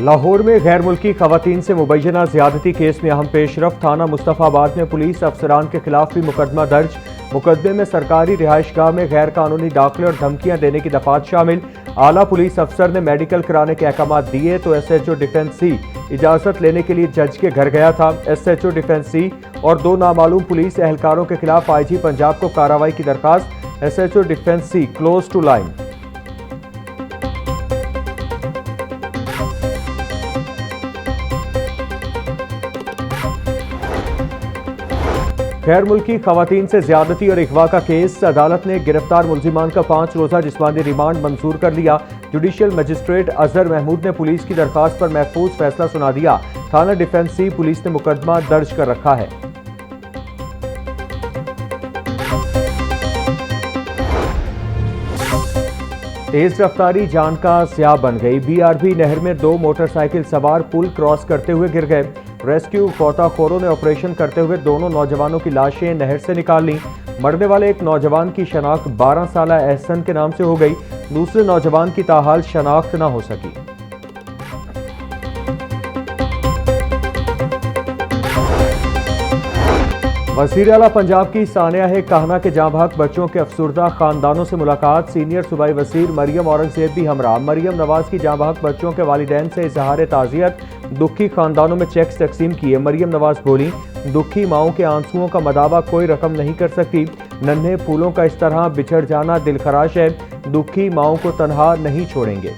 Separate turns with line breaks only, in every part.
लाहौर में गैर मुल्की खवातीन से मुबैना ज्यादती केस में अहम पेशरफ। थाना मुस्तफाबाद में पुलिस अफसरान के खिलाफ भी मुकदमा दर्ज। मुकदमे में सरकारी रिहाइशगाह में गैर कानूनी दाखिले और धमकियां देने की दफात शामिल। आला पुलिस अफसर ने मेडिकल कराने के अहकाम दिए तो SHO डिफेंस C इजाजत लेने के लिए जज के घर गया था। SHO डिफेंस C और 2 नामालूम पुलिस एहलकारों के खिलाफ IG पंजाब को कार्रवाई की दरखास्त। SHO defence C close to line. गैर मुल्की खवातीन से ज्यादती और अगवा का केस। अदालत ने गिरफ्तार मुल्जिमान का 5 रोजा जिस्मानी रिमांड मंजूर कर लिया। जुडिशियल मजिस्ट्रेट अजहर महमूद ने पुलिस की दरखास्त पर महफूज फैसला सुना दिया। थाना डिफेंस C पुलिस ने मुकदमा दर्ज कर रखा है। तेज रफ्तारी जान का स्याह बन गई। BRB नहर में 2 मोटरसाइकिल सवार पुल क्रॉस करते हुए गिर गए। रेस्क्यू गोताखोरों ने ऑपरेशन करते हुए दोनों नौजवानों की लाशें नहर से निकाल ली। मरने वाले एक नौजवान की शनाख्त 12 साला एहसन के नाम से हो गई। दूसरे नौजवान की ताहाल शनाख्त न हो सकी। वज़ीर आला पंजाब की सानिया कहना के जाँभाग बच्चों के अफसुर्दा खानदानों से मुलाकात। सीनियर सूबाई वज़ीर मरियम औरंगज़ेब भी हमरा। मरियम नवाज की जाँभाग बच्चों के वालिदैन से इजहार ताज़ियत। दुखी खानदानों में चेक्स तकसीम किए। मरियम नवाज बोली, दुखी माओं के आंसुओं का मदावा कोई रकम नहीं कर सकती। नन्हे फूलों का इस तरह बिछड़ जाना दिलखराश है। दुखी माओं को तनहा नहीं छोड़ेंगे।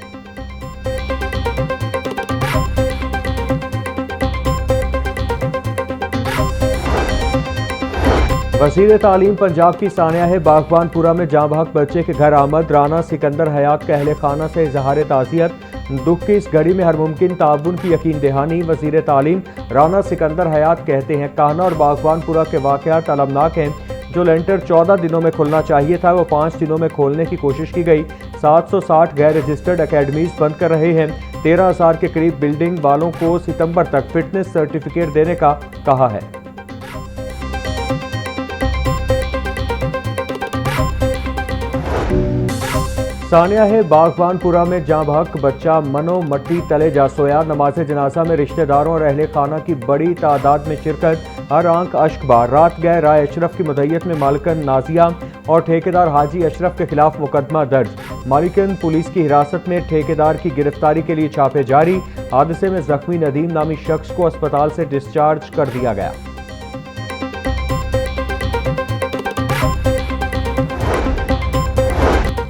वज़ीर तालीम पंजाब की सानिया बागबानपुरा में जाँभाग बच्चे के घर आमद। राना सिकंदर हयात के अहले खाना से इजहार ताज़ियत। दुख की इस घड़ी में हर मुमकिन ताउन की यकीन दहानी। वज़ीर तालीम राना सिकंदर हयात कहते हैं, कान्हा और बागबानपुरा के वाक़यात अलमनाक हैं। जो लेंटर 14 दिनों में खुलना चाहिए था वो 5 दिनों में खोलने की कोशिश की गई। 760 गैर रजिस्टर्ड अकेडमीज बंद कर रहे हैं। 13,000 के करीब बिल्डिंग वालों को सितंबर तक फिटनेस सर्टिफिकेट देने का कहा है। सानिया बागबानपुरा में जाँभाग बच्चा मनो मट्टी तले जा सोया। नमाज जनाजा में रिश्तेदारों और अहले खाना की बड़ी तादाद में शिरकत। हर आंख अश्कबार। रात गए राय अशरफ की मदय्यत में मालिकन नाजिया और ठेकेदार हाजी अशरफ के खिलाफ मुकदमा दर्ज। मालिकन पुलिस की हिरासत में। ठेकेदार की गिरफ्तारी के लिए छापे जारी। हादसे में जख्मी नदीम नामी शख्स को अस्पताल से डिस्चार्ज कर दिया गया।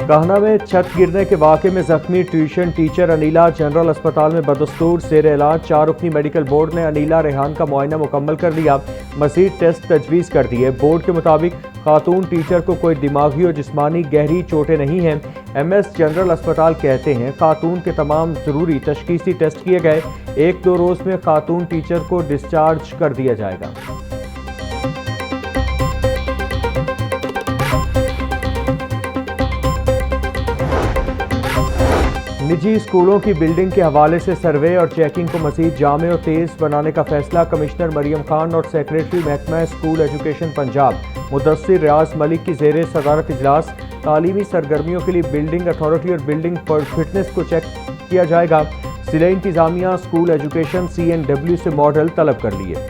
कहना में छत गिरने के वाक़े में जख्मी ट्यूशन टीचर अनीला जनरल अस्पताल में बदस्तूर सेर इलाज। 4 रुकनी मेडिकल बोर्ड ने अनीला रेहान का मुआयना मुकम्मल कर लिया। मज़ीद टेस्ट तजवीज़ कर दिए। बोर्ड के मुताबिक खातून टीचर को कोई दिमागी और जिस्मानी गहरी चोटें नहीं हैं। MS जनरल अस्पताल कहते हैं खातून के तमाम ज़रूरी तशख़ीसी टेस्ट किए गए। 1-2 रोज़ में खातून टीचर को डिस्चार्ज कर दिया जाएगा। निजी स्कूलों की बिल्डिंग के हवाले से सर्वे और चेकिंग को मज़ीद जामे और तेज़ बनाने का फैसला। कमिश्नर मरियम खान और सेक्रेटरी महकमा स्कूल एजुकेशन पंजाब मुदस्सिर रियाज मलिक की ज़ेरे सदारत इजलास। तालीमी सरगर्मियों के लिए बिल्डिंग अथॉरिटी और बिल्डिंग पर फिटनेस को चेक किया जाएगा। ज़िला इंतज़ामिया स्कूल एजुकेशन CNW से मॉडल तलब कर लिए।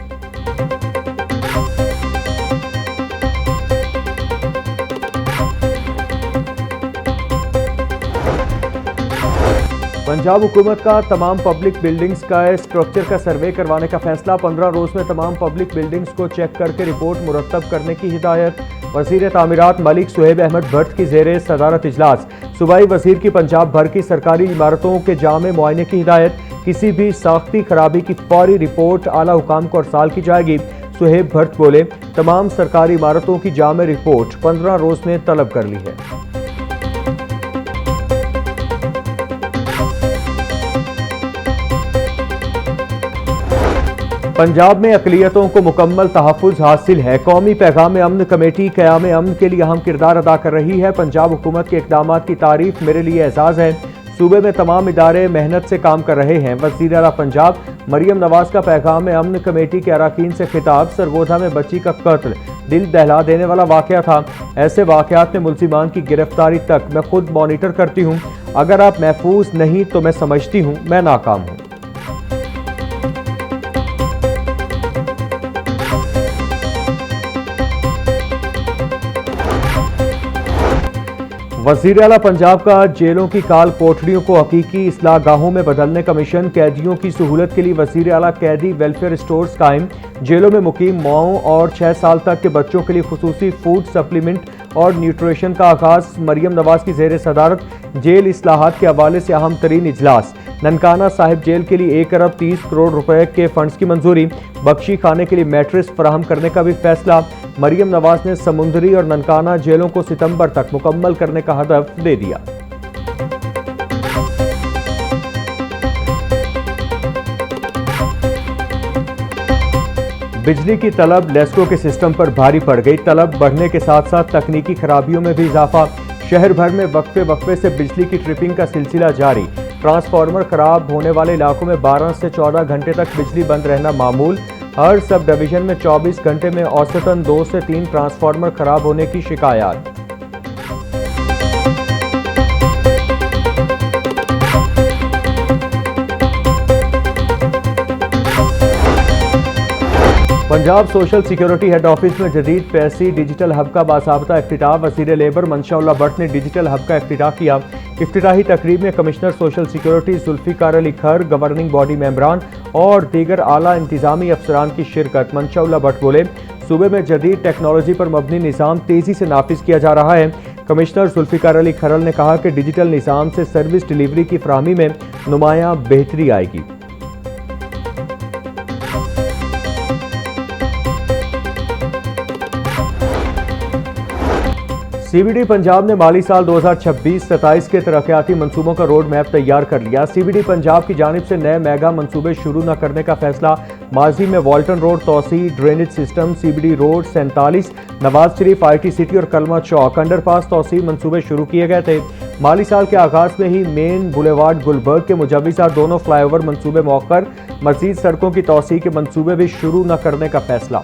पंजाब हुकूमत का तमाम पब्लिक बिल्डिंग्स का स्ट्रक्चर का सर्वे करवाने का फैसला। 15 रोज़ में तमाम पब्लिक बिल्डिंग्स को चेक करके रिपोर्ट मुरतब करने की हिदायत। वज़ीर तामीरात मलिक सुहेब अहमद भट्ट की ज़ेरे सदारत इजलास। सूबाई वज़ीर की पंजाब भर की सरकारी इमारतों के जामे मुआयने की हिदायत। किसी भी साख्ती खराबी की फौरी रिपोर्ट आला हुकाम को अरसाल की जाएगी। सुहेब भट्ट बोले, तमाम सरकारी इमारतों की जामे रिपोर्ट 15 रोज़ में तलब कर ली है। पंजाब में अक़लियतों को मुकम्मल तहफ़्फ़ुज़ हासिल है। कौमी पैगाम अमन कमेटी क़याम अमन के लिए अहम किरदार अदा कर रही है। पंजाब हुकूमत के इक़दाम की तारीफ मेरे लिए एजाज़ है। सूबे में तमाम इदारे मेहनत से काम कर रहे हैं। वज़ीर आला पंजाब मरियम नवाज का पैगाम अमन कमेटी के अरकान से खिताब। सरगोधा में बच्ची का कत्ल दिल दहला देने वाला वाक़या था। ऐसे वाक़यात में मुल्ज़िमान की गिरफ्तारी तक मैं खुद मॉनिटर करती हूँ। अगर आप महफूज नहीं तो मैं समझती हूँ मैं नाकाम हूँ। वज़ीर आला पंजाब का जेलों की काल कोठरियों को हकीकी इस्लाहगाहों में बदलने का मिशन। कैदियों की सहूलत के लिए वज़ीर आला कैदी वेलफेयर स्टोर्स कायम। जेलों में मुकीम माओं और 6 साल तक के बच्चों के लिए खुसूसी फूड सप्लीमेंट और न्यूट्रिशन का आगाज। मरियम नवाज की ज़ेर सदारत जेल इस्लाहात के हवाले से अहम तरीन इजलास। ननकाना साहिब जेल के लिए 1 अरब 30 करोड़ रुपए के फंड्स की मंजूरी। बख्शी खाने के लिए मैट्रेस फराहम करने का भी फैसला। मरियम नवाज ने समुंदरी और ननकाना जेलों को सितंबर तक मुकम्मल करने का हदफ दे दिया। बिजली की तलब लेस्को के सिस्टम पर भारी पड़ गई। तलब बढ़ने के साथ साथ तकनीकी खराबियों में भी इजाफा। शहर भर में वक्फे वक्फे से बिजली की ट्रिपिंग का सिलसिला जारी। ट्रांसफार्मर खराब होने वाले इलाकों में 12 से 14 घंटे तक बिजली बंद रहना मामूल। हर सब डिवीजन में 24 घंटे में औसतन 2 से 3 ट्रांसफार्मर खराब होने की शिकायत। Punjab social security head office में जदीद पैसी डिजिटल हब का बासाबता इफ्तिताह। वज़ीर लेबर मंशा-उल्लाह भट्ट ने डिजिटल हब का इफ्तिताह किया। इफ्तिताही तकरीब में commissioner social security Zulfiqar Ali Khar, governing body मेंबरान और दीगर आला इंतजामी अफसरान की शिरकत। मंशा-उल्लाह भट्ट बोले, सूबे में जदीद टेक्नोलॉजी पर मबनी निज़ाम तेजी से नाफिज किया जा रहा है। कमिश्नर जुल्फिकार अली खरल ने कहा कि डिजिटल निज़ाम से सर्विस डिलीवरी की फराहमी में नुमायां बेहतरी आएगी। सीबीडी पंजाब ने माली साल 2026-27 के तरक्याती मंसूबों का रोड मैप तैयार कर लिया। सीबीडी पंजाब की जानिब से नए मेगा मंसूबे शुरू न करने का फैसला। माजी में वॉल्टन रोड तोसी, drainage system, CBD road 47, Nawaz Sharif IT city और कलमा चौक अंडरपास तोसी मंसूबे शुरू किए गए थे। माली साल के आगाज में ही मेन बुलेवार्ड गुलबर्ग के मुजव्विज़ा दोनों फ्लाईओवर मंसूबे मौखर। मजीद सड़कों की तोसी के मंसूबे भी शुरू न करने का फैसला।